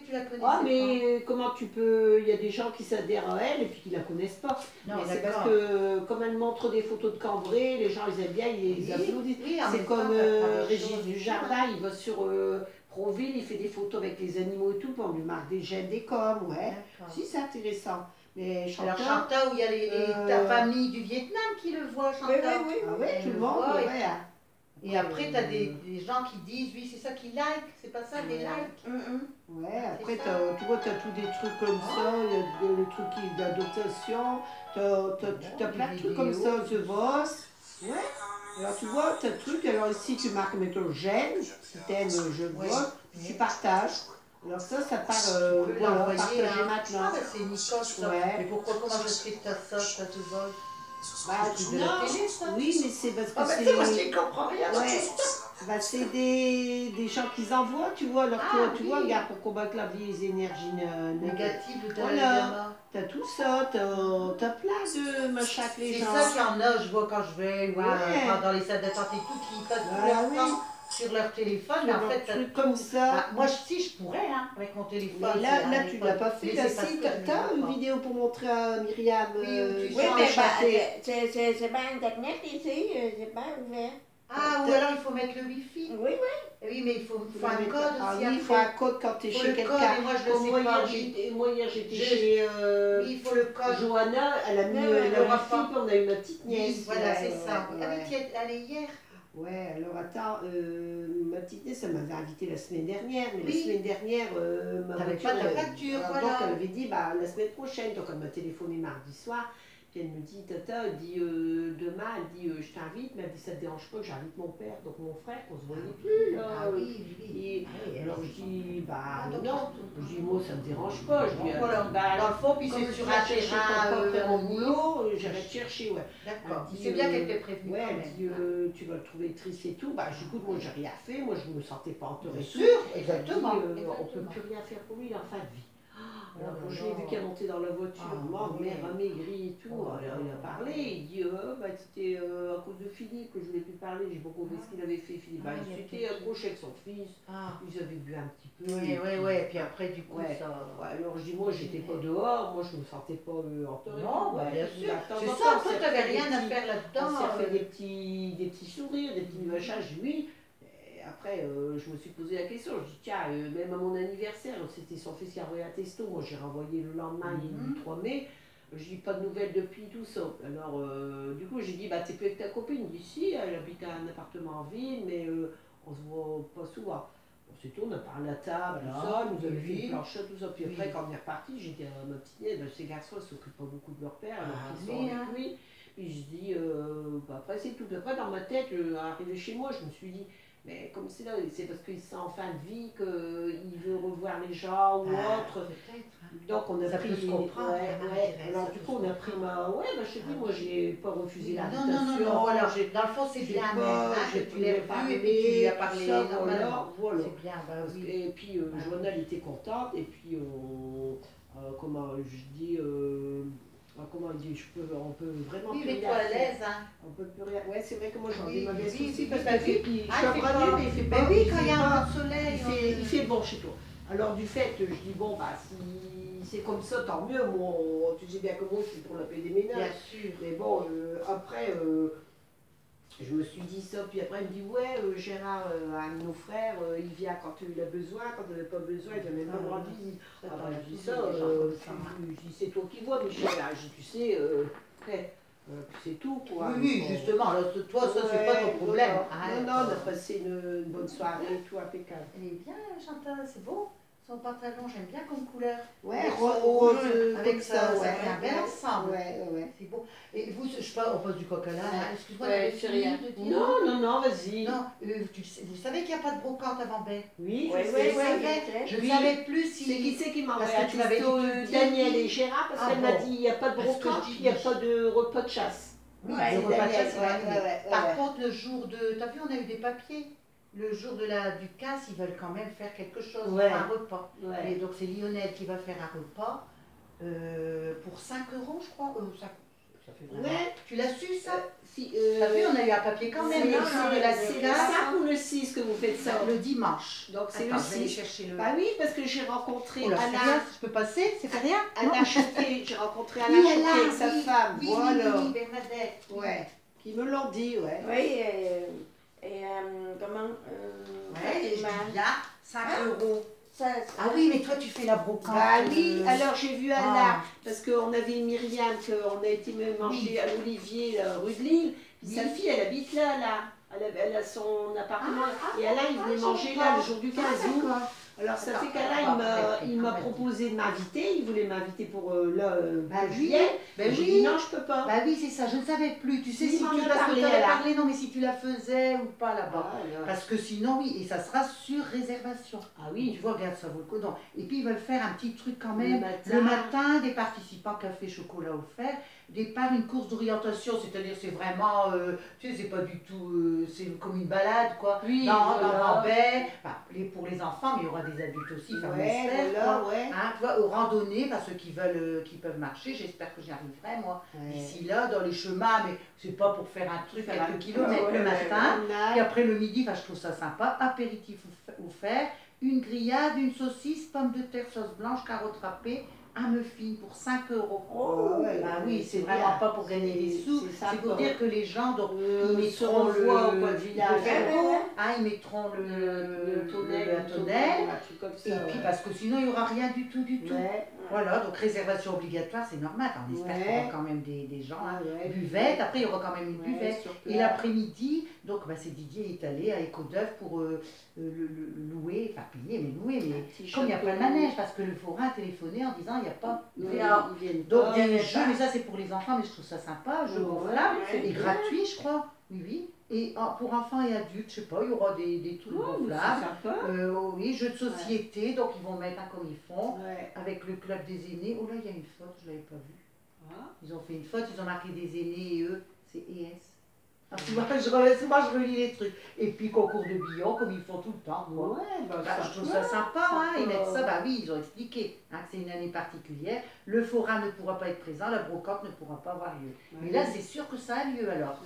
tu la connaissais Ah, mais comment tu peux... Il y a des gens qui s'adhèrent à elle et puis qui la connaissent pas. Non, mais c'est parce que, comme elle montre des photos de cambrés, les gens ils aiment bien, ils applaudissent. Oui, c'est comme Régis Dujardin, il va sur Proville, il fait des photos avec les animaux et tout, puis on lui marque des j'aime, des coms, ouais. Si, c'est intéressant. Mais Chantal... Alors Chantal, où il y a ta famille du Vietnam qui le voit, Chantal. Oui. Ah ouais, tout le monde, ouais. Et après, tu as des gens qui disent, oui, c'est ça qui like, c'est pas ça, des likes. Ouais, après, tu vois, tu as tous des trucs comme ça, il y a des trucs d'adoption, tu as plein de trucs comme ça, The Voice. Ouais. Alors, tu vois, tu as le truc, alors ici, tu marques, mettons, j'aime, si t'aimes, je vois, tu partages. Alors ça part, voilà, partager maintenant. Ah, bah, c'est Nicole, ça. Ouais. Mais pourquoi, comment je sais que t'as ça, t'as The Voice? Bah, de la télé, ça. Oui, mais c'est parce que c'est... Ah, moi, je ne comprends rien. Ouais. Bah, c'est des gens qu'ils envoient, tu vois. Alors, tu vois, regarde, pour combattre les énergies négatives, voilà. T'as tout ça, t'as plein de machins que les gens... C'est ça qu'il y en a, je vois quand je vais dans les salles d'attente et tout, qui passent tout leur temps sur leur téléphone, mais en fait, truc comme ça. Bah, moi, si je pourrais, hein, avec mon téléphone. Mais là tu l'as pas fait. Là, si, t'as une vidéo pour montrer à Myriam. Oui, mais c'est pas Internet ici, c'est pas ouvert. Ah, ou alors il faut mettre le Wi-Fi. Oui. Oui, mais il faut un code aussi. Oui, il faut un code quand tu es chez quelqu'un. Moi, je le sais pas. Moi, hier, j'étais chez oui, il faut le code. Johanna, elle a mis le Wi-Fi, puis on a eu ma petite nièce. Oui, voilà, c'est ça. Ah oui, tu es allée hier. Ouais, alors attends, ma petite nièce, elle m'avait invitée la semaine dernière, mais la semaine dernière, ma voiture, pas ta voiture, voilà. Donc elle avait dit, bah, la semaine prochaine, donc elle m'a téléphoné mardi soir, puis elle me dit, Tata, elle dit, demain, elle dit, je t'invite, mais elle dit, ça te dérange pas que j'invite mon père, donc mon frère, qu'on se voyait plus, là. Ah oui. Alors je dis, bah non, je dis, moi, ça me dérange pas, je dis, voilà, bah, dans le fond, puis c'est sur un terrain, mon boulot, j'arrête chercher, ouais. D'accord, c'est bien qu'elle t'ait prévenu. Ouais, elle dit, tu vas le trouver triste et tout. Bah, j'écoute, moi, j'ai rien fait, moi, je me sentais pas entourée. Bien sûr, exactement. On peut plus rien faire pour lui, il est en fin de vie. Alors, quand je l'ai vu qu'elle montait dans la voiture, ma mère amaigrie et tout, alors il a parlé, il dit, bah, c'était à cause de Philippe que je voulais plus parler, j'ai pas compris ce qu'il avait fait, Philippe. Bah, il s'était accroché avec son fils, ils avaient bu un petit peu. Oui, et puis après, du coup, ça... alors, je dis, moi, j'étais pas dehors, moi, je me sentais pas entourée. Non, bien sûr, c'est ça, toi, t'avais rien à faire là-dedans. On s'est fait des petits sourires, des petits machins, je dis oui. Après, je me suis posé la question, je dis tiens, même à mon anniversaire, c'était son fils qui a envoyé un texto, moi j'ai renvoyé le lendemain, le 3 mai, je dis pas de nouvelles depuis tout ça. Alors, du coup, j'ai dit, bah t'es plus avec ta copine, il dit si, elle habite à un appartement en ville, mais on se voit pas souvent. Bon, c'est tout, on a parlé à table, tout ça, nous avons fait une planchette, tout ça. Puis après, quand on est reparti, j'ai dit à ma petite nièce, ces garçons, ils s'occupent pas beaucoup de leur père, alors qu'ils sont avec lui. Puis je dis, bah, après c'est tout. Puis après, dans ma tête, arrivé chez moi, je me suis dit, mais comme c'est là, c'est parce qu'il sent en fin de vie qu'il veut revoir les gens ou autre. Donc on a pris. Alors du coup on a pris ma. Ouais, bah, je te dis, moi j'ai pas refusé l'invitation. Non, voilà. Dans le fond, c'est bien. Tu l'as vu et puis tu lui as parlé. Voilà. C'est bien, bah oui. Et puis Johanna, elle était contente. Et puis, comment je dis. Comment il dit, on peut vraiment plus rien faire. À l'aise, hein. On peut plus rien. Ouais, c'est vrai que moi j'en ai ma baisse aussi parce que je suis mais il fait pas. Oui, quand il y a un peu de soleil. Il fait bon chez toi. Alors du fait, je dis bon bah si c'est comme ça, tant mieux. Moi, tu sais bien que moi je suis pour la paix des ménages. Bien sûr. Mais bon, après, je me suis dit ça, puis après il me dit ouais, Gérard, un de nos frères, il vient quand il a besoin, quand il n'avait pas besoin, il ne vient même pas me rendre visite. Ah bah je dis ça, je dis c'est toi qui vois, Michel, tu sais, c'est tout quoi. Oui, justement, là, toi ça c'est pas ton problème. Non, on a passé une bonne soirée et tout impeccable. Elle est bien Chantal, c'est beau. Son pantalon, j'aime bien comme couleur. Ouais, rose, avec ça, ouais, ça fait un bel ensemble. Ouais. C'est beau. Et vous, je sais pas, on pose du coq à l'âne. Excuse-moi, c'est rien. Non, vas-y. Non, vous savez qu'il n'y a pas de brocante à Vambay? Oui, je ne savais plus si... C'est qui c'est qui m'a envoyé un texto, Daniel et Gérard, parce qu'elle m'a dit il n'y a pas de brocante, il n'y a pas de repas de chasse. Oui, le repas de chasse, il va arriver. Par contre, le jour de... T'as vu, on a eu des papiers. Le jour du casse, ils veulent quand même faire quelque chose, un repas. Et donc c'est Lionel qui va faire un repas pour 5 €, je crois. Ça fait vraiment... Ouais. Tu l'as su ça? Si, T'as vu, on a eu un papier quand même. C'est le 5 ou le 6 que vous faites ça? Le dimanche. Donc c'est le Attends, je vais aller 6. chercher le... Bah oui, parce que j'ai rencontré Oh là, c'est Anna. rien, je peux passer, c'est pas rien. Anna Choquet, j'ai rencontré Anna Oui, Choquet Anna, avec sa oui, femme. oui, Voilà. oui, Bernadette. Ouais. Qui me l'ont dit, ouais. Oui, comment Ouais, je dis bien, 5 €. Ça, Ah oui, mais toi tu fais la brocante. Bah oui, alors j'ai vu Anna, Ah. parce qu'on avait Myriam, qu'on a été manger à l'Olivier, rue de Lille. Puis sa fille, elle habite là. Elle a son appartement. Et Alain, il venait manger là le jour du 15 août. Alors ça fait qu'Alain, il m'a proposé de m'inviter. Il voulait m'inviter pour juillet. Ben J'ai oui. dit non, je peux pas. Bah oui, c'est ça, je ne savais plus. Tu sais, Oui, si m'en tu a parce que parlé, tu avais elle a. parlé, non, mais si tu la faisais ou pas là-bas. Ah, Parce que sinon, oui, et ça sera sur réservation. Ah oui. Tu vois, regarde, ça vaut le coup. Non. Et puis, ils veulent faire un petit truc quand Le même. matin. Le matin, des participants café, chocolat offert. Départ, une course d'orientation, c'est-à-dire c'est vraiment, tu sais, c'est pas du tout, c'est comme une balade, quoi. Oui, dans voilà. Rambert, enfin, pour les enfants, mais il y aura des adultes aussi, enfin, on Ouais, espère, voilà, quoi. ouais. Hein, tu vois, aux randonnées, enfin, ceux qui veulent, qui peuvent marcher, j'espère que j'y arriverai, moi. Ouais. Ici, là, dans les chemins, mais c'est pas pour faire un truc, Faire quelques un- kilomètres ouais, le matin. ouais, Puis après le midi, enfin, je trouve ça sympa, apéritif offert, une grillade, une saucisse, pommes de terre, sauce blanche, carottes râpées, un muffin pour 5 €. Oh, ouais, Bah oui, c'est c'est vraiment bien. pas pour gagner des sous, C'est c'est pour sympa. dire que les gens, donc, ils sur mettront Envoi le au coin de village. ils mettront le tonnel, la tonnelle, un truc comme ça. et puis parce que sinon il n'y aura rien du tout, du tout. Ouais. Voilà, donc réservation obligatoire, c'est normal, on espère qu'il y aura quand même des gens, hein. Buvette, après il y aura quand même une buvette. Et l'après-midi, donc bah, c'est Didier est allé à Éco-d'œuvre pour le louer, enfin payer, mais louer, mais comme il n'y a pas de manège, parce que le forain a téléphoné en disant il n'y a pas. Donc des jeux, mais ça c'est pour les enfants, mais je trouve ça sympa, jeux gonflables, et gratuit je crois, oui. Et pour enfants et adultes, je sais pas, il y aura des trucs gonflables. Oui, jeux de société, donc ils vont mettre un comme ils font, avec le club des aînés. Oh là, il y a une faute, je ne l'avais pas vue. Ils ont fait une faute, ils ont marqué des aînés et eux, c'est ES. Alors, tu vois, je relis les trucs. Et puis concours de billons, comme ils font tout le temps. Moi. Je trouve ça sympa, hein, ils mettent ça, bah oui, ils ont expliqué que c'est une année particulière. Le forain ne pourra pas être présent, la brocante ne pourra pas avoir lieu. Mais là, c'est sûr que ça a lieu alors.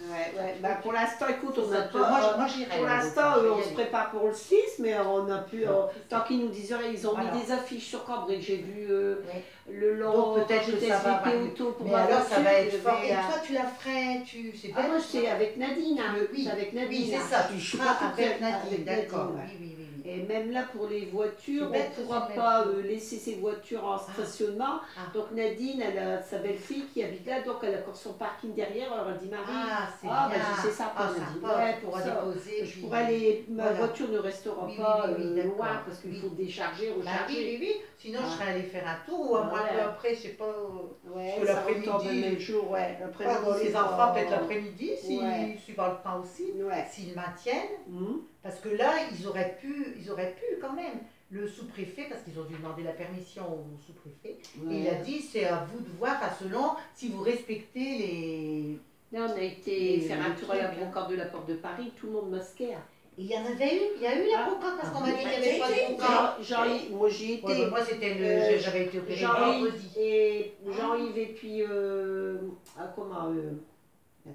Bah, pour l'instant, écoute, on a moi j'irai. pour l'instant, on se prépare pour le 6, mais on a pu. Tant qu'ils nous disent rien, ils ont mis des affiches sur Cambrai. J'ai vu le long. Donc peut-être que ça va avoir lieu. Mais alors, ça va être fort. Et toi, tu la ferais, c'est Ah, moi, c'est avec Nadine. Oui, avec Nadine. oui, c'est ça, tu seras seras avec Nadine, d'accord. Oui. Et même là, pour les voitures, on ne pourra pas laisser ses voitures en stationnement. Donc Nadine, elle a sa belle-fille qui habite là, donc elle a encore son parking derrière. Alors elle dit Marie, c'est bien. c'est sympa. Tu pourras déposer. Je pourrais aller, ma voiture ne restera pas loin parce qu'il faut décharger, recharger. Oui. Sinon, je serais allée faire un tour ou à moins après, je sais pas. Que l'après-midi. Le jour, les enfants, peut-être l'après-midi, suivant le temps aussi, s'ils maintiennent. Parce que là, ils auraient pu quand même, le sous-préfet, parce qu'ils ont dû demander la permission au sous-préfet, et il a dit c'est à vous de voir, selon si vous respectez les. Là, on a été faire un tour à la brocante de la Porte de Paris, tout le monde masquait. Et il y en avait eu, il y a eu la brocante, parce qu'on m'a dit qu'il n'y avait pas de brocante. Moi j'y étais. Moi j'avais été opérée vendredi. Jean-Yves et puis,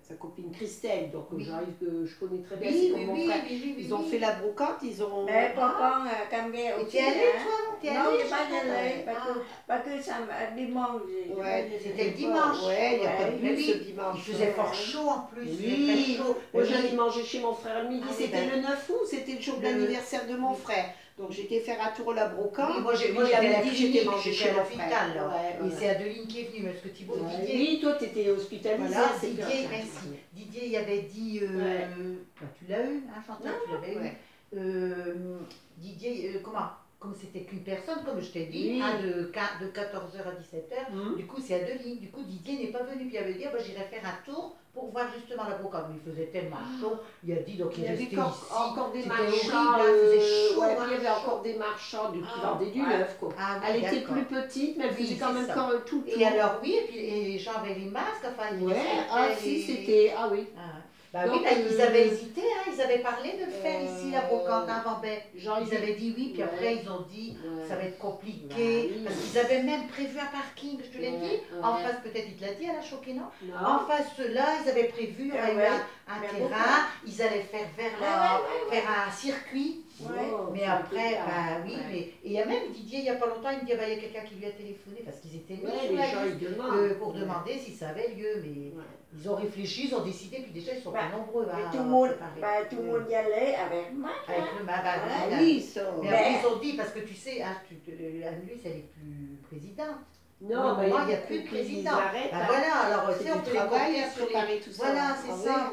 sa copine Christelle, donc Jean-Yves que je connais très bien, c'est comme mon frère. Ils ont fait la brocante, ils ont... Mais papa, quand bien aussi. T'es allée toi? Non, je n'ai pas allée, parce que ça dimanche. C'était le dimanche. Il n'y a pas de bus ce dimanche. Il faisait fort chaud en plus. Oui, moi j'allais manger chez mon frère le midi, c'était le 9 août, c'était le jour de l'anniversaire de mon frère. Donc j'étais faire un tour à la brocante. Oui, moi j'étais à la clinique, j'étais à l'hôpital. Et c'est Adeline qui est venue, parce que Thibaut, Didier... Oui, toi t'étais hospitalisée. Voilà, Didier, merci. Didier, il avait dit... tu l'as eu, hein, Chantal, tu l'avais eu. Didier, comme c'était qu'une personne, comme je t'ai dit, de 14h à 17h, du coup c'est Adeline. Du coup Didier n'est pas venu, puis il avait dit, j'irai faire un tour pour voir justement la brocante. Mais il faisait tellement chaud, il a dit, donc il restait ici. Encore des marchands, il faisait chaud. Il y avait encore des marchands qui vendaient du neuf. Elle était plus petite, mais elle faisait quand même tout le tour. Et alors oui, et puis les gens avaient les masques, enfin... c'était... Ah oui. Bah oui, ils avaient hésité, hein, ils avaient parlé de le faire ici, la brocante avant. Ils avaient dit oui, puis après ils ont dit ça va être compliqué. Parce qu'ils avaient même prévu un parking, je te l'ai dit. En face, peut-être il te l'a dit à la Choquée, non? En face, là, ils avaient prévu, il y aurait un terrain, ils allaient faire faire un circuit. Mais après, bah oui, et il y a même Didier, il n'y a pas longtemps, il me dit, bah, il y a quelqu'un qui lui a téléphoné parce qu'ils étaient mis sur la liste pour demander si ça avait lieu. Mais ils ont réfléchi, ils ont décidé, puis déjà ils sont pas nombreux. Tout le monde y allait avec moi. Avec le Mabarie. Oui, ça. Mais après ils ont dit, parce que tu sais, Anne-Luce, elle est plus présidente. Non, mais il n'y a plus de président. Voilà, alors c'est un travail à préparer tout ça. Voilà, c'est ça.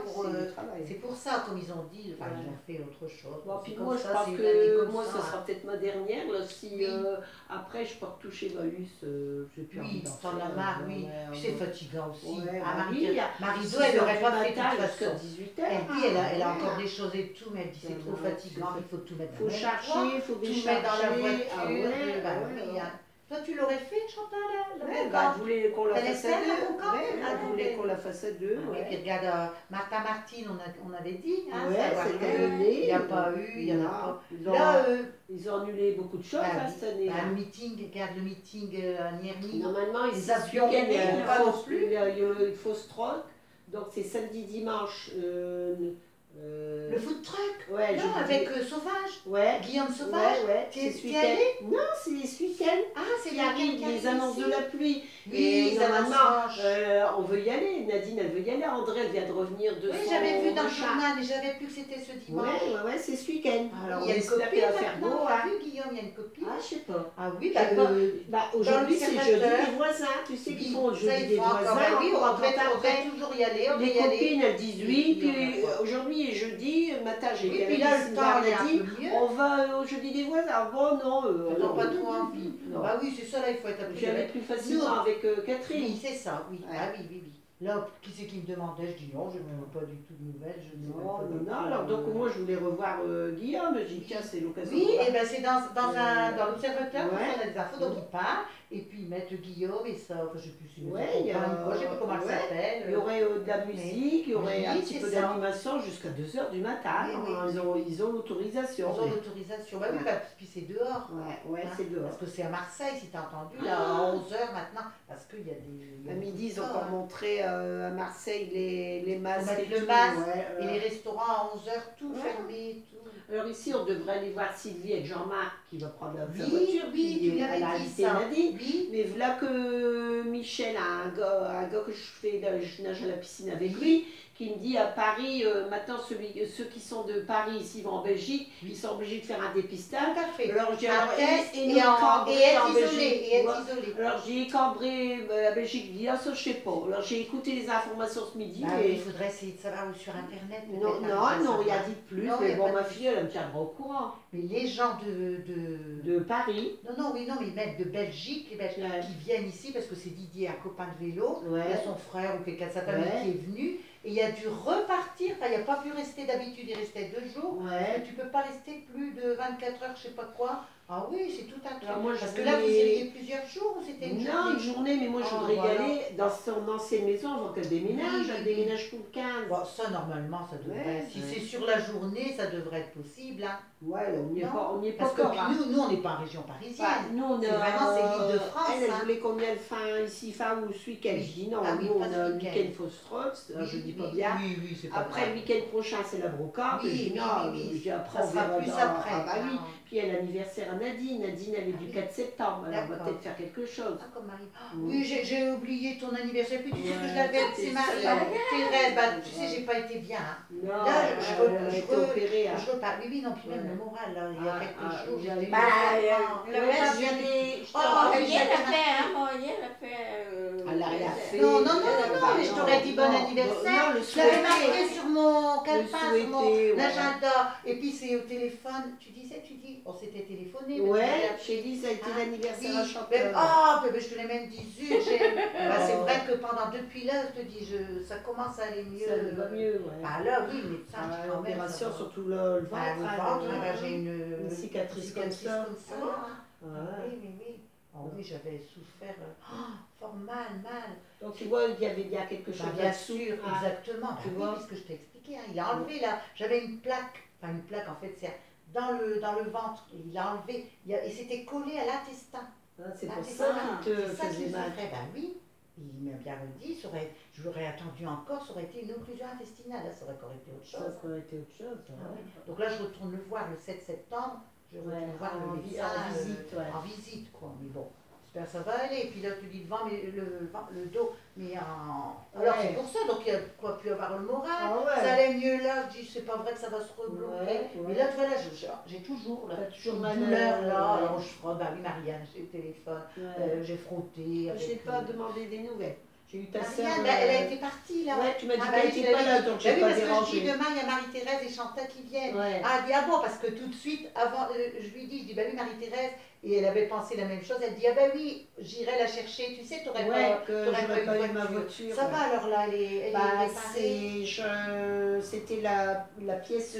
C'est pour ça, comme ils ont dit, ils ont fait autre chose. Bon, puis moi, je pense que moi, ça sera peut-être ma dernière. Là, si après, je peux retoucher Valus, j'ai plus envie d'en faire. T'en as marre, oui. Puis c'est fatigant aussi. Marie-Do, elle n'aurait pas fait jusqu'à 18h. Elle dit, elle a encore des choses et tout, mais elle dit c'est trop fatigant, il faut tout mettre. Il faut chercher, il faut décharger. Tout mettre dans la voiture. Toi, tu l'aurais fait, Chantal? Elle voulait qu'on la fasse à deux. Elle voulait qu'on la fasse à deux. Et puis regarde, Martha Martine, on avait dit. C'était annulé. Il n'y a pas eu, il n'y en a pas. Là, ils ont annulé beaucoup de choses cette année. Le meeting, regarde le meeting à Nierny. Normalement, les avions, il faut stroke. Donc c'est samedi, dimanche. Le food truck? Non, avec Sauvage? Guillaume Sauvage? T'es allé? Non, c'est ce week-end. Ah, c'est les annonces de la pluie. Oui, normalement, on veut y aller. Nadine, elle veut y aller. André, elle vient de revenir de son... Oui, j'avais vu dans le journal, mais j'avais plus que c'était ce dimanche. Ouais, c'est ce week-end. Alors, il y a une copine maintenant, on a vu, Guillaume, il y a une copine. Ah, je sais pas. Ah oui, aujourd'hui, c'est jeudi des voisins. Tu sais qu'ils font le jeudi des voisins. Oui, on devrait toujours y aller. Les copines, elles disent oui. Puis aujourd'hui et jeudi, matin, j'ai été puis là, le temps, il a dit, on va au jeudi des voisins. Bon, non. On n'a pas trop envie. Bah oui, c'est ça, là, il faut être habitué. J'avais plus facilement avec Catherine. Oui, c'est ça, oui. Ah oui. Là, qui c'est qui me demandait? Je dis non, je n'ai pas du tout de nouvelles. Non, alors donc moi je voulais revoir Guillaume, j'ai dit tiens, c'est l'occasion. Oui, et bien c'est dans l'observateur, on a des infos, donc ils parlent, et puis ils mettent Guillaume et ça, je ne sais plus si je sais plus comment elle s'appelle. Il y aurait de la musique, il y aurait un petit peu d'animation jusqu'à 2h du matin. Ils ont l'autorisation. Ils ont l'autorisation, bah oui, puis c'est dehors. Ouais, c'est dehors. Parce que c'est à Marseille, si tu as entendu, là, à 11h maintenant, parce qu'il y a des... À midi, ils ont encore montré à Marseille les masques et le masque, et les restaurants à 11h, tout fermé, tout. Alors ici, on devrait aller voir Sylvie avec Jean-Marc qui va prendre sa voiture. Oui, tu l'avais dit ça. Oui. Mais voilà que Michel a un gars que je nage à la piscine avec lui, qui me dit à Paris, maintenant ceux qui sont de Paris ici vont en Belgique, ils sont obligés de faire un dépistage. Alors j'ai et être isolé. Alors j'ai cambré à Belgique, je dis ah ça je sais pas. Alors j'ai écouté les informations ce midi. Il faudrait essayer de savoir sur internet. Non, il y a dit de plus, mais bon ma fille elle me tiendra au courant. Mais les gens de Paris. Non, mais même de Belgique, qui viennent ici parce que c'est Didier, un copain de vélo, il y a son frère ou quelqu'un de sa famille qui est venu. Et il a dû repartir, enfin il n'a pas pu rester d'habitude, il restait 2 jours. Mais tu ne peux pas rester plus de 24 heures, je ne sais pas quoi. Ah oui, c'est tout un truc. Parce que là, vous iriez plusieurs jours ou c'était une journée? Non, une journée, mais moi je voudrais y aller dans son ancienne maison avant qu'elle déménage. Elle déménage pour le 15. Bon, ça normalement, ça devrait. Si c'est sur la journée, ça devrait être possible. Hein. On n'y est pas parce encore. Parce que nous, on n'est pas en région parisienne. Nous, on vraiment, c'est l'île de France. Elle voulait qu'on y aille fin ou ce week-end. Je dis non, nous on a le week-end Fausse-Rox, je dis pas bien. Après le week-end prochain, c'est la brocante. Je dis non, je dis après, on verra plus après. Ah oui. Puis il y a l'anniversaire à Nadine. Nadine, elle est du 4 septembre. Alors on va peut-être faire quelque chose. Ah, comme Marie. Oui, j'ai oublié ton anniversaire. Puis tu sais que je l'avais, c'est Marie. Thérèse, tu sais, j'ai pas été bien. Non, là, je opérée. Je repars. Oui, non, puis même le moral, là, il y a quelques jours, j'avais le reste, Mauriel l'a fait. Elle l'a rien fait. Non, mais je t'aurais dit bon anniversaire. Je l'avais marqué sur mon calepin, sur mon agenda. Et puis c'est au téléphone. Tu dis, on s'était téléphoné. J'ai dit, ça a été l'anniversaire à Chantal. Je te l'ai même dit, zut. C'est vrai que depuis là, je te dis, ça commence à aller mieux. Ça va mieux, Ah là, oui, mais ça, l'opération, surtout le ventre. J'ai une cicatrice comme ça. Oui. oui, j'avais souffert fort mal. Donc tu vois, il y a quelque chose Bien sûr, exactement. Tu Oui, vois. puisque je t'ai expliqué, hein, il a enlevé là, j'avais une plaque, enfin une plaque en fait, c'est dans le ventre, il a enlevé, et c'était collé à l'intestin. C'est pour ça qu'il te faisait mal. Ben oui, il m'a bien redit, je l'aurais attendu encore, ça aurait été une occlusion intestinale, là, ça aurait encore été autre chose. Ça aurait été autre chose. Ah ouais. Donc là, je retourne le voir le 7 septembre, je retourne voir le médecin en visite, quoi. Mais bon, j'espère que ça va aller. Et puis là, tu dis le dos, mais alors c'est pour ça, donc il y a quoi pu avoir le moral, ça allait mieux là, je dis c'est pas vrai que ça va se rebloquer. Mais là, tu vois, là, j'ai toujours une douleur là, alors je frotte, bah oui, Marianne, j'ai le téléphone, j'ai frotté. Je n'ai pas demandé des nouvelles. J'ai eu ta sœur. Marianne, elle a été partie là. Ouais, tu m'as dit qu'elle n'était pas là, donc je n'ai pas dérangé. Parce que je dis demain, il y a Marie-Thérèse et Chantal qui viennent. Ah, elle dit ah bon, parce que tout de suite, avant, je lui dis bah oui, Marie-Thérèse, et elle avait pensé la même chose, elle dit ah bah oui, j'irai la chercher, tu sais, tu aurais pas eu ma voiture. Ça va alors là, elle est réparée. C'était la pièce,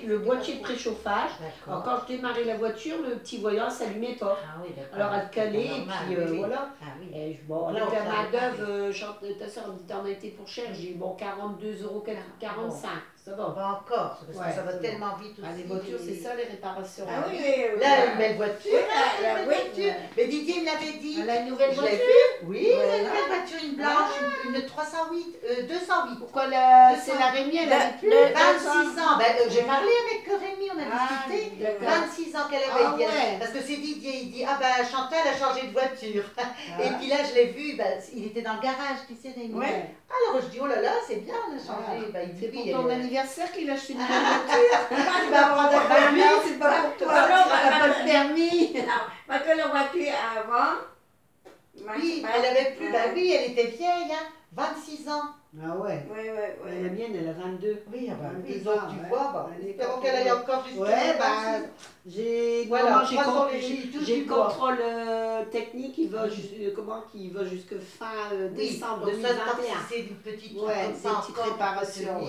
le boîtier de préchauffage. Alors quand je démarrais la voiture, le petit voyant ne s'allumait pas. Ah oui, d'accord. Alors elle calait, et puis voilà. Ah oui. Et bon, on était à main-d'œuvre, ta soeur me dit t'en as été pour cher, j'ai dit bon 42,45 €, ça va. Pas encore, parce que ça va tellement vite aussi. Les voitures, c'est ça les réparations. Ah oui, là, une belle voiture. La voiture. Mais Didier me l'avait dit. Elle a une nouvelle voiture. Oui, elle a une nouvelle voiture, une blanche, une 308, 208. Pourquoi c'est la Rémi, elle a plus 26 ans. J'ai parlé avec Rémi, on a discuté. 26 ans qu'elle avait dit. Parce que c'est Didier, il dit ah bah Chantal a changé de voiture. Et puis là, je l'ai vu, il était dans le garage, tu sais, Rémi. Alors je dis oh là là, c'est bien, on a changé. C'est pour ton anniversaire qu'il a acheté une nouvelle voiture. Tu vas prendre un permis, c'est pas pour toi. Tu n'as pas de permis. Parce que la voiture avant. Oui, elle avait plus. Bah oui, elle était vieille, hein, 26 ans. Ah ouais. La mienne, elle a 22. Oui, donc tu vois, espérons qu'elle aille encore jusqu'à. J'ai le contrôle technique qui va jusque fin décembre 2021. C'est une petite réparation.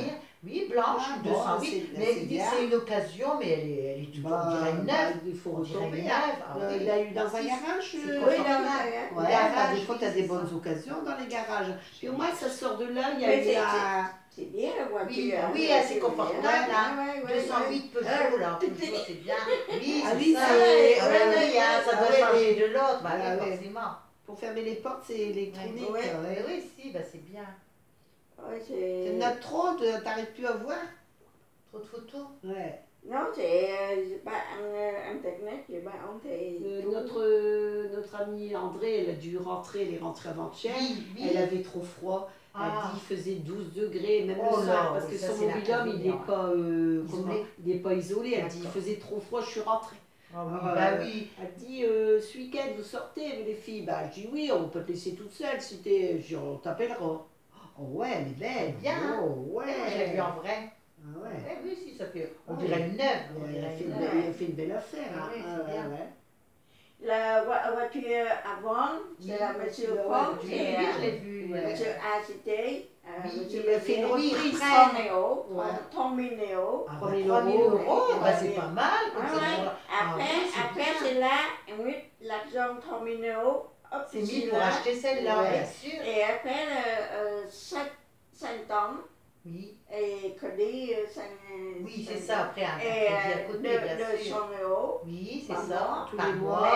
Oui, blanche, 208. Mais c'est une occasion, mais elle est toujours, on dirait neuve. Il faut retomber. Il a eu dans un garage. Des fois, tu as des bonnes occasions dans les garages. Puis au moins, ça sort de là, il y a eu c'est bien la voiture. Oui, assez confortable. 208 Peugeot, là, c'est bien. Oui, ça doit changer de l'autre, forcément. Pour fermer les portes, c'est électronique. Oui, si, c'est bien. Tu en as trop, tu n'arrives plus à voir. Trop de photos? Non, c'est pas Internet, j'ai pas honte. Notre amie André, elle a dû rentrer, elle est rentrée avant-hier. Elle avait trop froid. Elle dit qu'il faisait 12 degrés, même le soir, parce que son mobil-homme, il n'est pas isolé. Elle dit qu'il faisait trop froid, je suis rentrée. Elle dit ce week-end vous sortez avec les filles. Je dis oui, on peut te laisser toute seule si on t'appellera. Oh ouais, elle est belle. Bien. Je l'ai vue en vrai. Oui, si, ça fait. On dirait une neuve. Elle a fait une belle affaire. C'est bien. La voiture avant, c'est la Monsieur Fong, et je l'ai vu. Monsieur ACT, il a fait une reprise. Toménéo. 3 000 €, c'est pas mal. Après, c'est là, l'action Toménéo. C'est mis pour acheter celle-là, bien sûr. Et après, 5 ans. Oui. Et crédit, oui, c'est ça, après un crédit à côté, bien sûr. 200 €. Oui, c'est ça, tous les mois.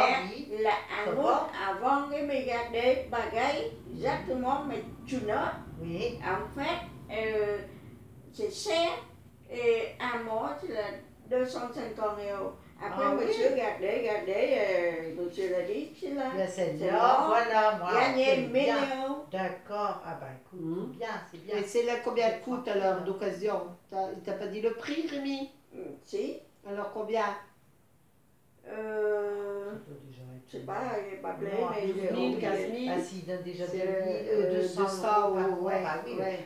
Avant de me garder bagaille, exactement, mais tu notes. Oui. En fait, c'est cher, et un mois, c'est 250 €. Après, monsieur, regardez, monsieur l'a dit, c'est là. Celle-là, voilà, moi. Gagner 1000 €. D'accord, écoute, c'est bien. Et c'est là combien elle coûte alors d'occasion? Il t'a pas dit le prix, Rémi? Si. Alors combien? Je sais pas, il n'est pas plein, mais 12 000, 15 000. Ah si, il donne déjà 200 €. Oui,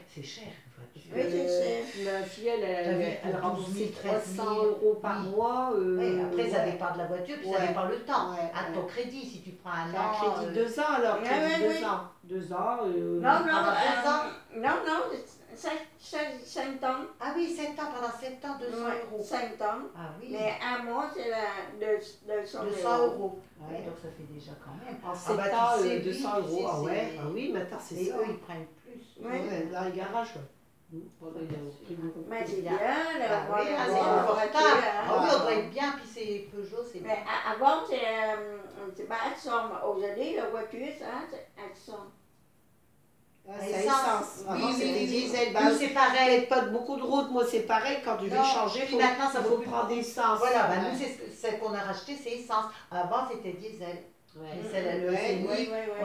C'est cher, une voiture. Oui, je sais. Ma fille, elle remboursait 300 € par mois. Oui, après, ça dépend de la voiture, puis ça dépend le temps. Ouais, À ton crédit, si tu prends un un an. crédit 2 ans alors, crédit 2 ans. 2 ans. Non, non, 5 ans. Ah oui, 7 ans, pendant 7 ans, 200 €. 5 ans. Ah oui. Mais à moi, c'est 200 200 €. €. Ouais, donc ça fait déjà quand même. En 7 ans, tu sais, 200 oui, tu €. sais, Ah ouais, ah oui, maintenant c'est et ça. eux, ils prennent plus. Oui. Dans les garages, Mais c'est bien, Ah moi, oui, la c'est voiture, confortable. hein. Ah oui, on doit être bien, puis c'est Peugeot, c'est bien. Mais avant, c'est pas Exxon. Aujourd'hui, la voiture, ça, c'est Exxon. C'est essence. Avant, c'était diesel. Nous, c'est pareil. Pas beaucoup de route, moi c'est pareil. Quand je vais changer, puis maintenant, ça faut vaut plus prendre essence. Voilà, nous, c'est celle qu'on a racheté, c'est essence. Avant, c'était diesel. On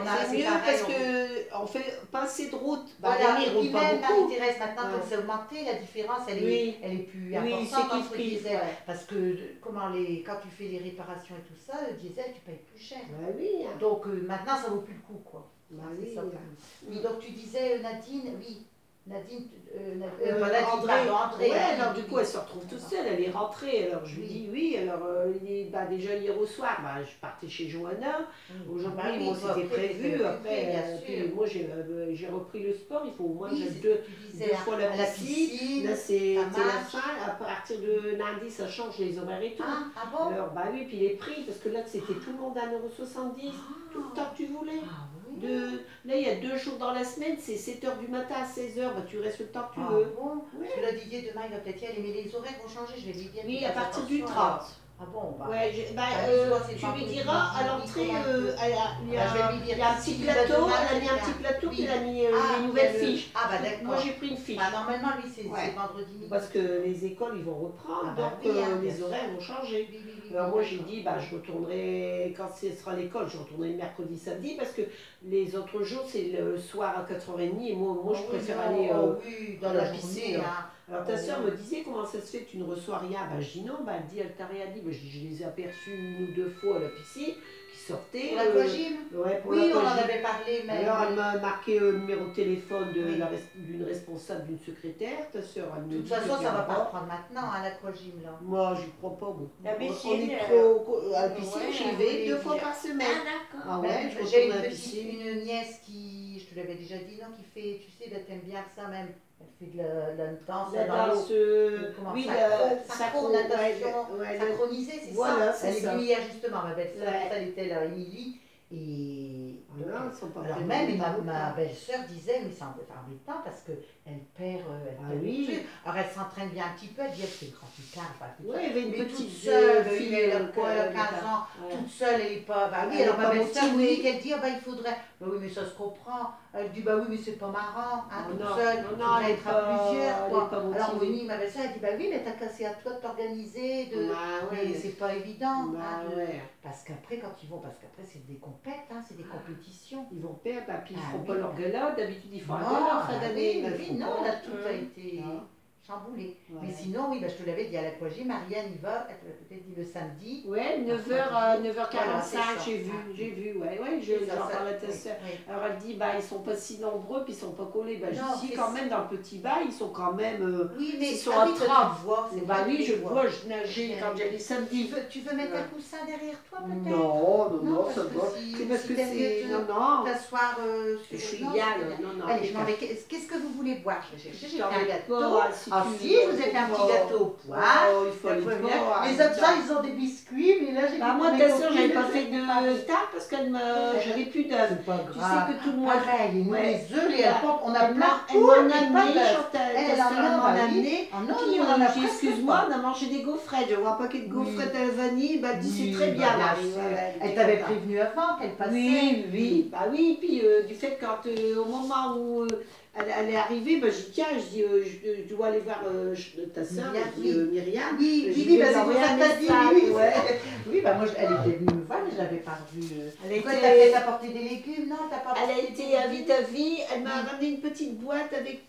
a mieux parce qu'on fait pas assez de route. Voilà, et puis pas même, beaucoup. Marie-Thérèse, maintenant, comme c'est augmenté, la différence, elle est plus importante entre diesel. Parce que quand tu fais les réparations et tout ça, le diesel, tu payes plus cher. Donc maintenant, ça vaut plus le coup, quoi. Oui, donc tu disais Nadine, oui. Nadine, André. Ouais, alors du coup, elle se retrouve toute seule, elle est rentrée. Alors je lui dis oui. Alors déjà hier au soir, je partais chez Johanna. Aujourd'hui, moi c'était prévu. Après, puis moi j'ai repris le sport. Il faut au moins deux fois la piscine. Là c'est la fin. À partir de lundi, ça change les horaires et tout. Ah bon? Alors oui, puis les prix, parce que là c'était tout le monde à 1,70 €, tout le temps que tu voulais. Là, il y a 2 jours dans la semaine, c'est 7h du matin à 16h, tu restes le temps que tu veux. Bon. Parce que là, Didier, demain, il va peut-être y aller, mais les horaires vont changer, je vais lui dire. Oui, à partir du 30. Ah bon, tu lui diras à l'entrée, il y a un petit plateau, elle a mis un petit plateau, puis elle a mis les nouvelles fiches. Ah bah d'accord. Moi j'ai pris une fiche. Normalement, lui, c'est vendredi midi. Parce que les écoles, ils vont reprendre, donc les horaires vont changer. Alors moi j'ai dit, je retournerai, quand ce sera l'école, je retournerai le mercredi, samedi, parce que les autres jours, c'est le soir à 4h30, et moi je préfère aller dans la piscine. Alors ta soeur me disait comment ça se fait que tu ne reçois rien. Je dis non, elle dit, elle t'a rien dit. Je dis, je les ai aperçus 1 ou 2 fois à la piscine qui sortaient. Pour l'aquagym? Oui, on en avait parlé même. Alors elle m'a marqué le numéro de téléphone d'une responsable, d'une secrétaire. Ta soeur, elle me dit. De toute façon, ça ne va pas reprendre maintenant à l'aquagym là. Moi, j'y crois pas beaucoup. La piscine, on est trop à la piscine, j'y vais 2 fois par semaine. Ah d'accord. J'ai une nièce qui, je te l'avais déjà dit, non, qui fait, tu sais, elle aime bien ça même. Elle fait de la danse. La danse, oui, synchronisée, c'est ça. Elle est venue hier justement, ma belle-sœur, elle était là, Émilie. Et alors même ma belle-sœur disait, mais c'est embêtant parce qu'elle perd, alors elle s'entraîne bien un petit peu, elle dit elle fait grand écart. Oui, il y avait une petite fille, elle a 15 ans, toute seule, elle n'est pas. Alors ma belle-sœur me dit qu'elle dit, il faudrait. Oui, mais ça se comprend. Elle dit, oui, mais c'est pas marrant, toute seule, il faudrait être à plusieurs. Alors Moni, ma belle-sœur, elle dit, oui, mais t'as cassé à toi de t'organiser, mais c'est pas évident. Parce qu'après, c'est des c'est des compétitions. Ils vont perdre, puis ils ne font pas leur galop. D'habitude, ils font un galop en fin d'année. Non, là, tout a été chamboulé. Mais sinon, je te l'avais dit, à l'aquagym, Marianne y va, elle te l'a peut-être dit le samedi. Oui, 9h45, j'ai vu, j'en parlais à ta soeur. Alors elle dit, ils sont pas si nombreux, puis ils sont pas collés. Je dis quand même, dans le petit bail, ils sont quand même, ils sont à 30. Oui, je vois, je nageais quand j'allais samedi. Tu veux mettre un coussin derrière toi, peut-être? Non, ça va. C'est parce que c'est, non. T'asseoir je suis bien, non. Allez, je m'en vais. Qu'est-ce que vous voulez boire? J'ai fait un gâteau. Ah si, je vous ai fait un petit gâteau au poire. Les autres gens, ils ont des biscuits, mais là j'ai moi, ta soeur, j'avais pas fait de tarte parce que j'avais plus d'œufs. C'est pas grave. Tu sais que tout le monde. Pareil, les œufs, les pommes, on a plein de Elle m'en a amené, elle m'en a amené. Puis on a dit, excuse-moi, on a mangé des gaufrettes. Je vois un paquet de gaufrettes à la vanille. Elle dit, c'est très bien, Marie. Elle t'avait prévenu avant qu'elle passait. Oui. Puis du fait quand au moment où elle est arrivée, je dis tiens, je dois aller voir ta soeur, Myriam. Oui, c'est pour ça que t'as dit. Oui, moi elle était venue me vois, mais je l'avais pas revue. Elle Quoi, était- t'as fait apporter des légumes? Non, t'as pas Elle a apporté été des à légumes? Vite à Vie, elle m'a Oui. ramené une petite boîte avec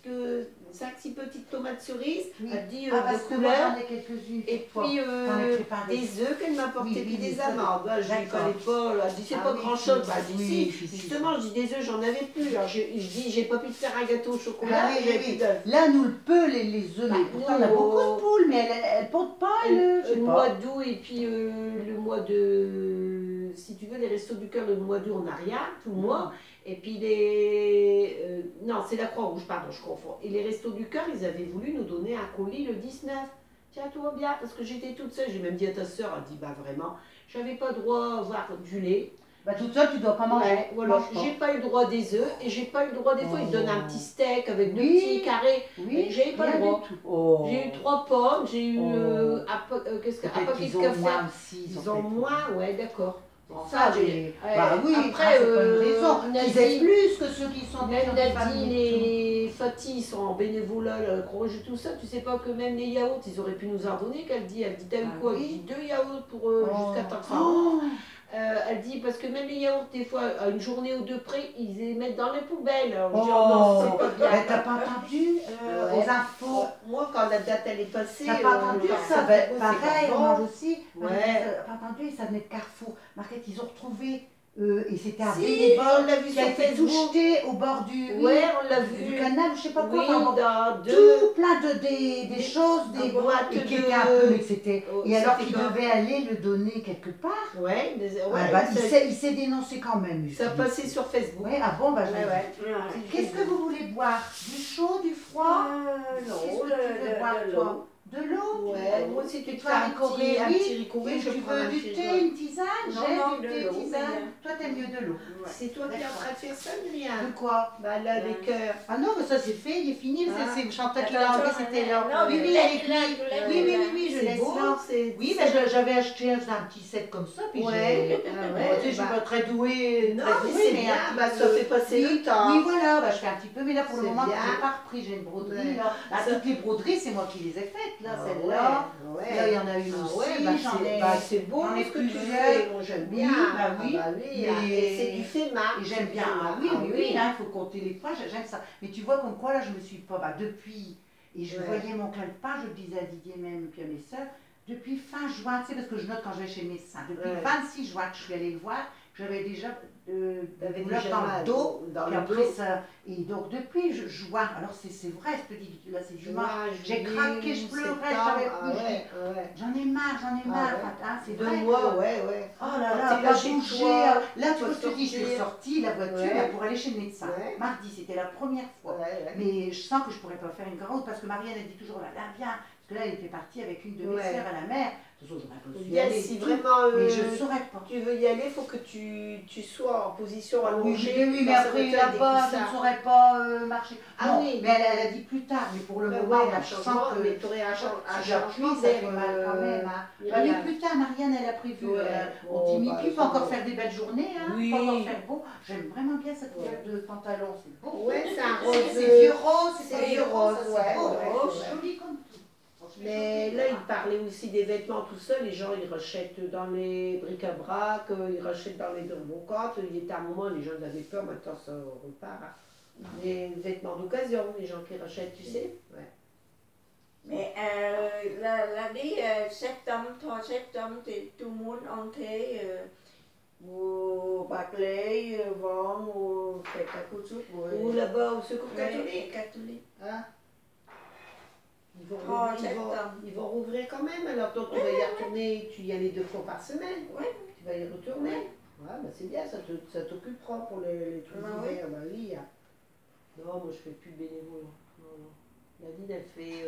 5-6 petites tomates cerises, Oui. elle dit Ah, de parce que moi couleur, j'en ai quelques-unes. et cette fois. puis T'en ai préparé. des œufs qu'elle m'a apporté, Oui, puis oui, des ça, amandes. Bah, je lui d'accord. fallait pas, là. Elle dit c'est Ah pas oui, grand chose. si, Bah, je dis oui, si, si, justement, je dis des œufs, j'en avais plus. Alors je dis j'ai pas pu te faire un gâteau au chocolat, Ah oui, j'avais oui, plus oui. d'œufs. Là, nous le peut, les œufs, mais Bah, pourtant on a nous, beaucoup de poules, mais elles pondent pas, je sais Le pas. mois d'août et puis le mois de. Si tu veux, les restos du cœur, le mois d'août, on n'a rien, tout le mois. Et puis non, c'est la Croix-Rouge, pardon, je confonds. Et les restos du cœur, ils avaient voulu nous donner un colis le 19. Tiens, tout va bien, parce que j'étais toute seule. J'ai même dit à ta soeur, elle dit, bah vraiment, j'avais pas droit à voir du lait. Bah toute seule, tu dois pas manger. Ouais, voilà. Mange pas. J'ai pas eu le droit des œufs et j'ai pas eu le droit des fois. Ils te donnent un petit steak avec deux Oui. petits carrés. Oui, J'avais pas rien le droit. du tout. Oh. J'ai eu 3 pommes, j'ai eu Oh. qu'est-ce que, un Peut-être paquet qu'ils de ont café. moins aussi. Ils ont moins, ouais, d'accord. Ça, j'ai. bah oui, après, c'est pas une raison. Ils Nadine- aident plus que ceux qui sont Même dans des Nadine familles. et Fatih sont en bénévolat, la Croix-Rouge et tout ça. Tu sais pas que même les yaourts, ils auraient pu nous en donner. Qu'elle dit, t'as eu Ah quoi? oui. Elle dit 2 yaourts pour Oh. jusqu'à temps que ça. Oh. Elle dit parce que même les yaourts, des fois, à une journée ou deux près, ils les mettent dans les poubelles. Alors, je dis, Oh. non, c'est pas bien. Mais t'as pas entendu Ouais. aux infos? Moi, quand la date elle est passée, T'as pas entendu quand ça va être c'est pareil, pas on bon. mange aussi. Ouais. T'as pas entendu, ça venait de Carrefour. Marquette, ils ont retrouvé, et c'était un Si, bénévole on l'a vu qui a sur été Facebook. tout jeté au bord du, Ouais, on l'a du vu. canal, je sais pas quoi. Oui, enfin, bon, dans deux. tout plein des choses, des boîtes et qui de- étaient un peu, mais que c'était. Oh, Et alors c'était qu'il comme- devait aller le donner quelque part. Ouais, Ah bah, il s'est dénoncé quand même. ça passait sur Facebook. Ouais, ah bon, bah je Ouais, l'ai ouais. dit. Qu'est-ce que vous voulez boire? Du chaud, du froid? Non, Qu'est-ce que tu veux boire, toi? De l'eau? Ouais, moi aussi tu te fais Toi, un ricoré, un oui. petit ricoré, Et je tu prends veux un du petit thé, jaune. une tisane? Non, J'ai non, du de thé, l'eau, tisane. mais- Toi, t'aimes mieux de l'eau. Ouais. C'est toi qui es en train de faire ça, De Myriam? quoi? Bah là, les cœurs. Ah non, mais ça c'est fait, il est fini. Ah. C'est Chantal qui l'a enlevé, c'était là. Non, Oui, tu oui, laisses avec là, lui. tu laisses Oui, oui, là. oui, oui, je C'est laisse beau, là. c'est. Oui, mais j'avais acheté un petit set comme ça, puis Ouais, j'ai. ah Bon, ouais, tu sais, je suis bah. pas très douée. Non, très mais douée, c'est bien, un petit bah, peu- ça fait passer oui, le temps. Oui, voilà, bah, je fais un petit peu, mais là pour le C'est moment, bien. je n'ai pas repris, j'ai une broderie. Ouais. Là. Bah, Ça- toutes les broderies, c'est moi qui les ai faites, là, Ah celle-là. ouais. Là, il y en a une Ah aussi, ouais, bah, j'en ai. c'est beau j'en ai ce que tu plusieurs. fais, moi j'aime Oui, bien. bah oui, Ah bah oui, mais- et c'est du fait main. Et j'aime bien. Ah oui, oui, oui, hein, il faut compter les points, j'aime ça. Mais tu vois, comme quoi, là, je me suis pas. Bah, depuis. Et je Ouais. voyais mon calepin, je le disais à Didier même, et puis à mes soeurs, depuis fin juin, tu sais, parce que je note quand je vais chez le médecin, depuis Ouais. 26 juin que je suis allée le voir, j'avais déjà des T'avais douleurs déjà dans mal le dos. dans Et le après dos. ça. Et donc, depuis juin, alors c'est vrai, je te dis, là, c'est juin. Juin, J'ai juillet, craqué, je pleurais, septembre, j'avais ah plus. je dis, ouais, ouais. J'en ai marre, Ah enfin, ouais. hein, c'est 2 vrai. mois, que- ouais, ouais. Oh là Quand là, t'es là pas chez bouger. toi, Là, tu faut vois, je te dis, je suis sortir. sortie, la voiture, Ouais. là, pour aller chez le médecin. Ouais. Mardi, c'était la première fois. Ouais, ouais. Mais je sens que je pourrais pas faire une grande route parce que Marianne, elle dit toujours, là, viens. Parce que là, elle était partie avec une de mes Ouais. sœurs à la mer. De toute façon, j'aurais pas su y Bien, aller, si tout. vraiment Mais je saurais pas. tu veux y aller, il faut que tu sois en position Oui, allongée. oui, mais dans sa après, voiture avec des là-bas, je ne coussins. saurais pas marcher. Ah Non, oui. mais elle a dit plus tard. Mais pour le Ouais, moment, ouais, là, un je changement, sens que mais tu aurais un si changement j'appuie, ça fait mal quand même. Hein. Bah, mais Myriam. plus tard, Marianne, elle a prévu. Ouais. On Oh, diminue, bah, il faut encore bon. faire des belles journées, hein, Oui. faut encore faire beau. J'aime vraiment bien cette couleur Ouais. de pantalon, c'est beau. Ouais, c'est un C'est rose. vieux rose, c'est pas vieux ça, rose, c'est ouais, beau, ouais, rose, ouais. joli comme tout. Bon, je vais Mais choquer, là, il parlait aussi des vêtements, tout ça. Les gens, ils rachètent dans les bric-à-brac, ils rachètent dans les brocantes. Il était un moment, les gens avaient peur, maintenant ça repart. Les vêtements d'occasion, les gens qui rachètent, tu sais. Ouais. Mais l'année septembre, 3 septembre, thì tôi muốn ông Thế mua bạc lễ vòng mua phải cả cô chút Ou là-bas au secours catholique. catholique. Catholique. Hein? Ils vont, Oh, rouvrir, septembre. ils vont rouvrir quand même. Alors, toi, tu vas y retourner, tu y allais 2 fois par semaine. Ouais. Tu vas y retourner. Ouais. Ouais, bah c'est bien, ça t'occupera pour les trucs Bah d'hiver. Bah oui. Hein. Non, moi je fais plus de bénévolat. Non, non. Nadine, elle fait,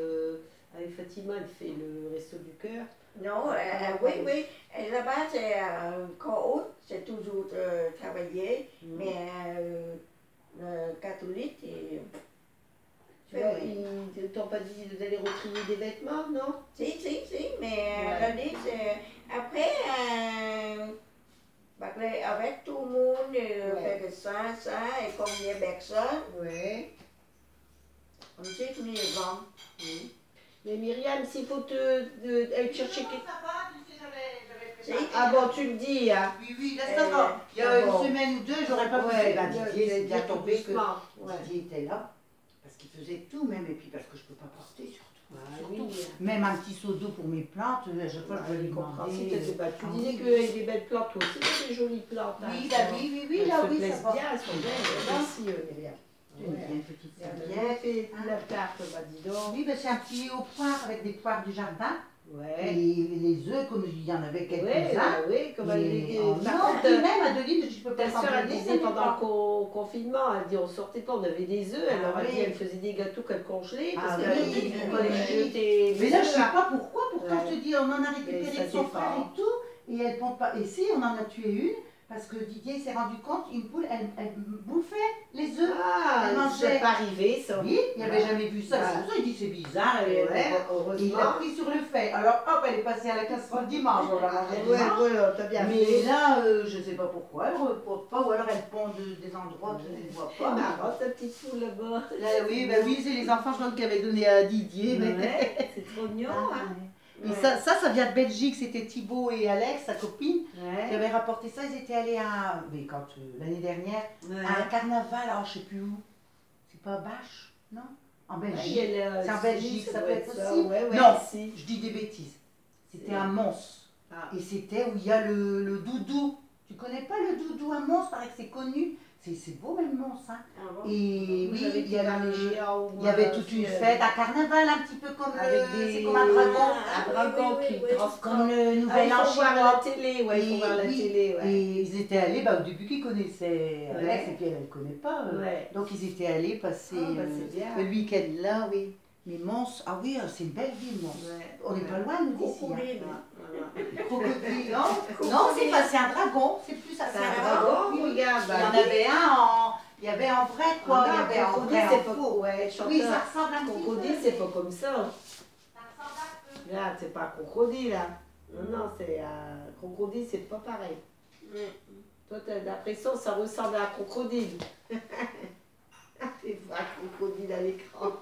avec Fatima, elle fait le resto du cœur. Non, oui, oui. Et là-bas, c'est corps août, c'est toujours travaillé, mais le catholique, Tu vois, ils t'ont pas dit d'aller retrier des vêtements, non? si, mais Ouais. l'année, c'est après, bạc lễ avec tout le monde, fait que ça, et combien de personnes, Ouais. ensuite, nous les vend. Oui. Mais Myriam, s'il faut aller chercher quelque... Ah bon, tu le dis, hein. Oui, là ça va. Il y a une semaine ou deux, j'aurais pas pu. Didier, c'est bien tombé que doucement. Didier était là, parce qu'il faisait tout même, et puis parce que je peux pas porter surtout. Oui. Même un petit seau d'eau pour mes plantes, à chaque fois je dois lui compréhensible. demander. Tu disais qu'avec des belles plantes, toi aussi, t'as des jolies plantes. Oui, là oui, ça va. Bien, elles sont belles. Merci, Myriam. Une petite Bien fait la tarte, bah dis donc. Oui, c'est un petit haut poire avec des poires du jardin. Ouais. Et les œufs, comme il y en avait quelques-uns. Oui, comme elle dit. Non, et même Adeline, je peux pas ta soeur, elle disait pendant le confinement, elle dit on sortait pas, on avait des œufs. Elle leur a dit, elle faisait des gâteaux qu'elle congelait. Parce qu'elle dit, mais là, je sais pas pourquoi. Pourtant, je te dis, on en a récupéré de son frère et tout. Et elle pompe pas. Et si, on en a tué une. Parce que Didier s'est rendu compte, une poule, elle bouffait les œufs. Ah, c'est pas arrivé ça. Oui, il n'avait jamais vu ça. C'est pour ça qu'il dit c'est bizarre. Heureusement. Il l'a pris sur le fait. Alors hop, elle est passée à la casserole dimanche. On l'a mangé dimanche. Voilà, t'as bien mais fait. là, je ne sais pas pourquoi, elle ne repose pas. Ou alors elle pond des endroits que je ne vois pas. C'est marrant, ta petite poule là-bas. Oui, c'est les enfants, je crois, qui avaient donné à Didier. Ouais, c'est trop mignon. Hein. Et ça vient de Belgique, c'était Thibaut et Alex, sa copine, qui avaient rapporté ça. Ils étaient allés l'année dernière, à un carnaval, alors je ne sais plus où. C'est pas Bâche, non? En Belgique. C'est en Belgique, ça peut être possible. Non, je dis des bêtises. C'était à Mons. Et c'était où il y a le doudou. Tu connais pas le doudou à Mons? Paraît que c'est connu. C'est beau même Mons. Hein. Et oui, il y avait toute une fête, un carnaval un petit peu comme c'est comme un dragon. Un dragon qui comme le nouvel an chinois. La télé, ouais, il faut voir la télé. Et ils étaient allés, au début qu'ils connaissaient Alex, et puis elle ne connaît pas. Donc ils étaient allés passer le week-end là, oui. Mais Mons, ah oui, c'est une belle ville, Mons. On n'est pas loin, nous, d'ici. Crocodile, non, c'est un dragon, c'est plus ça. C'est un dragon, oui, regarde. Il y avait en vrai, quoi. Il y avait en vrai, c'est pas faux. Oui, ça ressemble un petit peu. Crocodile, c'est pas comme ça. Ça ressemble un peu. Là, c'est pas un crocodile, là. Non, c'est un crocodile, c'est pas pareil. Toi, t'as l'impression que ça ressemble à un crocodile. C'est vrai, un crocodile à l'écran.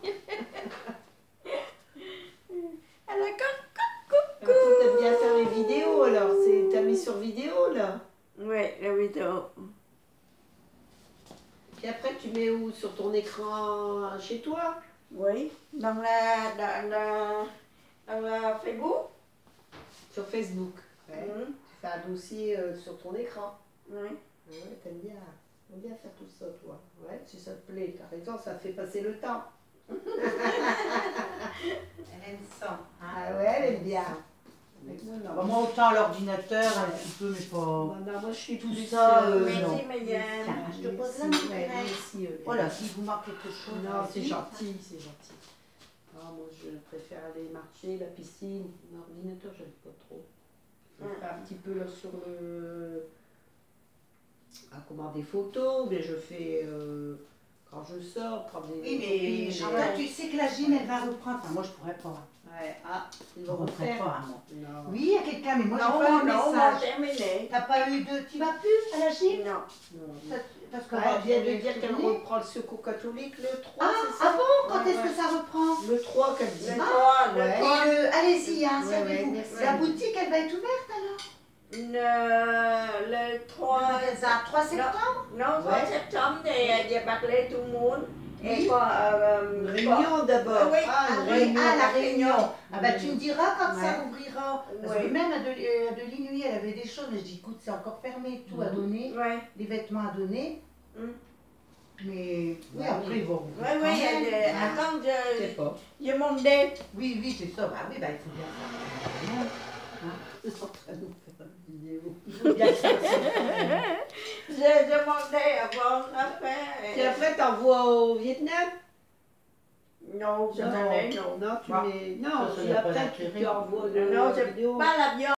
Elle a coucou. T'aimes bien faire les vidéos, alors. T'as mis sur vidéo, là? Oui, la vidéo. Puis après, tu mets où? Sur ton écran chez toi? Oui, dans la Facebook. Sur Facebook. Ouais. Tu fais un dossier sur ton écran. Oui. Ouais, t'aimes bien faire tout ça, toi. Ouais, si ça te plaît, t'as raison, ça fait passer le temps. Elle aime ça. Ah ouais, elle aime bien. Moi, autant l'ordinateur, un petit peu, mais pas. Non, moi, je suis tout plus ça. Merci, Myriam. Je te pose la main. Voilà, si vous manque quelque chose. Non, c'est gentil, c'est gentil. Non, moi, je préfère aller marcher, la piscine. L'ordinateur, j'aime pas trop. Je fais un petit peu là sur le. Des photos, mais je fais. Quand je sors, prendre des. Oui, mais Chantal, tu sais que la gym, elle va reprendre. Enfin, moi, je pourrais pas. Ouais, ils vont reprendre pas, moi. Non. Oui, il y a quelqu'un, mais moi, j'ai pas eu de message. T'as pas eu de. Tu vas plus à la gym? Non. Parce elle vient de dire qu'elle reprend le secours catholique le 3, c'est ça? Ah bon? Quand est-ce que ça reprend? Le 3, qu'elle dit. Le 3. Allez-y, hein, servez-vous. La boutique, elle va être ouverte alors? Le 3 septembre? Non, 3 septembre, il y a parlé tout le monde. Et une réunion d'abord. La réunion. Ah bah tu me diras quand ça ouvrira. Parce que même Adeline, oui, elle avait des choses, mais je dis écoute, c'est encore fermé, tout à donner, les vêtements à donner. Mais oui, après ils vont ouvrir. Attends, je sais pas. Je demandais. Oui, c'est ça. Bah oui, bah il faut bien faire. Ils sont en train de nous faire une vidéo. J'ai demandé avant après. Et après, t'envoies au Vietnam? Non, Non, tu mets. Non, après, tu envoies de la vidéo. Pas l'avion.